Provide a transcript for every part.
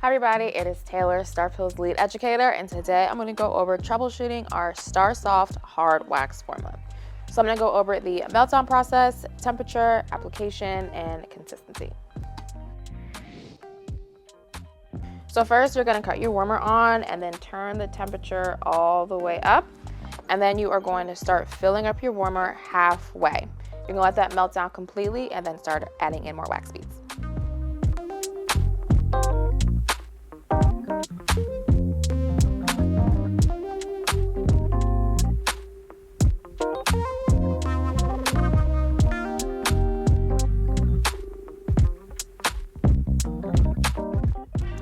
Hi everybody, it is Taylor, Starpil's lead educator, and today I'm going to go over troubleshooting our Starsoft Hard Wax formula. So I'm going to go over the meltdown process, temperature, application, and consistency. So first you're going to cut your warmer on and then turn the temperature all the way up, and then you are going to start filling up your warmer halfway. You're going to let that melt down completely and then start adding in more wax beads.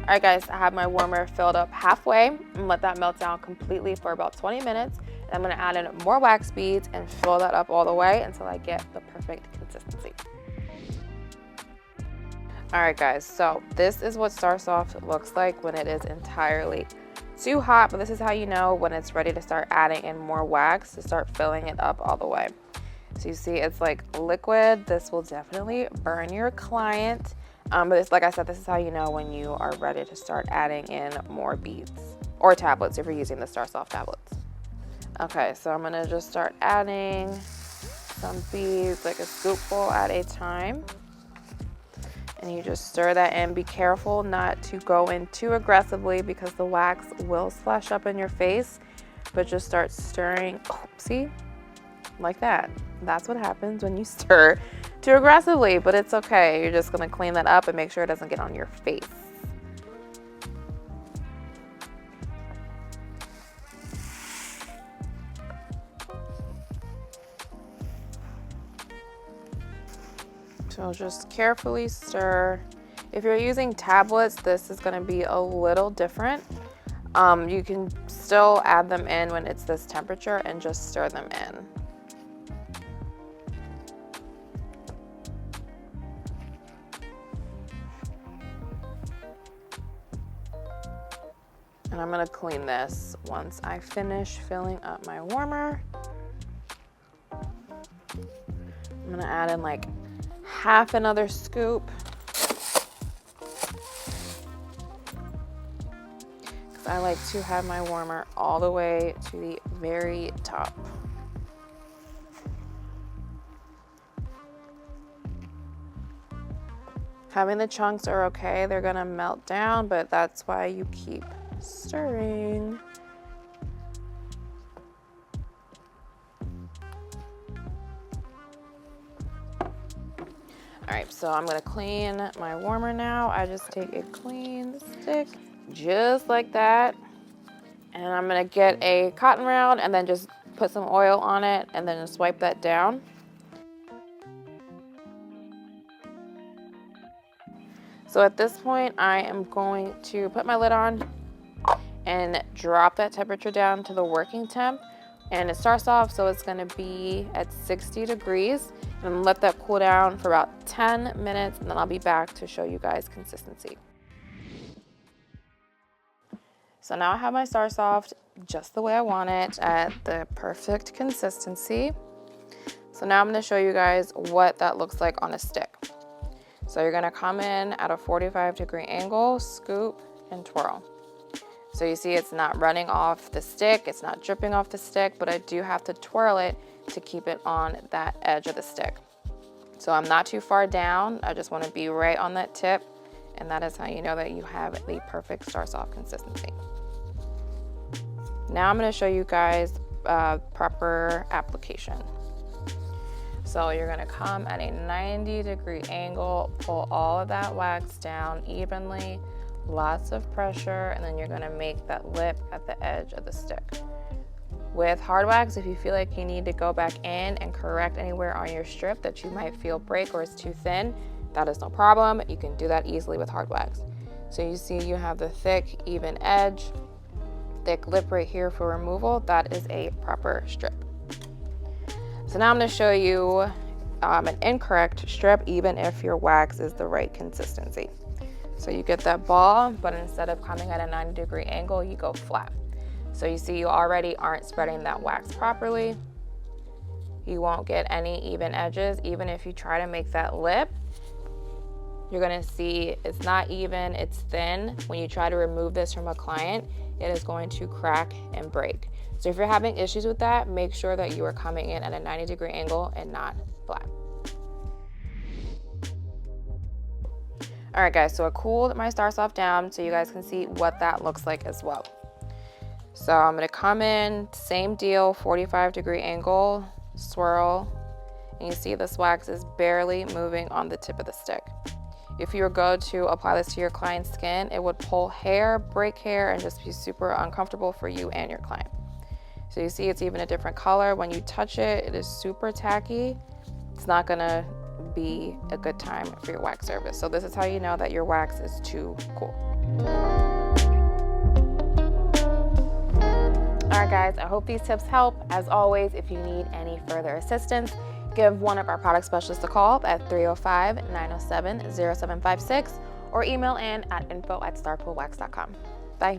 All right guys, I have my warmer filled up halfway and let that melt down completely for about 20 minutes. And I'm gonna add in more wax beads and fill that up all the way until I get the perfect consistency. All right guys, so this is what Starsoft looks like when it is entirely too hot, but this is how you know when it's ready to start adding in more wax, to start filling it up all the way. So you see it's like liquid. This will definitely burn your client. But it's, like I said, this is how you know when you are ready to start adding in more beads or tablets if you're using the Starsoft tablets. Okay, so I'm gonna just start adding some beads, like a scoopful at a time. And you just stir that in. Be careful not to go in too aggressively because the wax will splash up in your face, but just start stirring. Oh, see? Like that. That's what happens when you stir too aggressively, but it's okay. You're just gonna clean that up and make sure it doesn't get on your face. So just carefully stir. If you're using tablets, this is gonna be a little different. You can still add them in when it's this temperature and just stir them in. And I'm gonna clean this once I finish filling up my warmer. I'm gonna add in like half another scoop. Because I like to have my warmer all the way to the very top. Having the chunks are okay, they're gonna melt down, but that's why you keep stirring. All right, so I'm gonna clean my warmer now. I just take a clean stick, just like that. And I'm gonna get a cotton round and then just put some oil on it and then just wipe that down. So at this point, I am going to put my lid on and drop that temperature down to the working temp. And it starts off, so it's gonna be at 60 degrees. And let that cool down for about 10 minutes, and then I'll be back to show you guys consistency. So now I have my Starsoft just the way I want it, at the perfect consistency. So now I'm gonna show you guys what that looks like on a stick. So you're gonna come in at a 45-degree angle, scoop, and twirl. So you see it's not running off the stick, it's not dripping off the stick, but I do have to twirl it to keep it on that edge of the stick. So I'm not too far down, I just wanna be right on that tip, and that is how you know that you have the perfect Starsoft consistency. Now I'm gonna show you guys proper application. So you're gonna come at a 90-degree angle, pull all of that wax down evenly, lots of pressure, and then you're gonna make that lip at the edge of the stick. With hard wax, if you feel like you need to go back in and correct anywhere on your strip that you might feel break or is too thin, that is no problem. You can do that easily with hard wax. So you see you have the thick, even edge, thick lip right here for removal. That is a proper strip. So now I'm gonna show you an incorrect strip, even if your wax is the right consistency. So you get that ball, but instead of coming at a 90-degree angle, you go flat. So you see you already aren't spreading that wax properly. You won't get any even edges, even if you try to make that lip. you're gonna see it's not even, it's thin. When you try to remove this from a client, it is going to crack and break. So if you're having issues with that, make sure that you are coming in at a 90-degree angle and not flat. All right guys, so I cooled my Starsoft down so you guys can see what that looks like as well. So I'm gonna come in, same deal, 45-degree angle, swirl, and you see this wax is barely moving on the tip of the stick. If you were going to apply this to your client's skin, it would pull hair, break hair, and just be super uncomfortable for you and your client. So you see it's even a different color. When you touch it, it is super tacky. It's not gonna be a good time for your wax service. So this is how you know that your wax is too cool. All right guys, I hope these tips help. As always, if you need any further assistance, give one of our product specialists a call at 305-907-0756 or email in at info@starpilwax.com. Bye.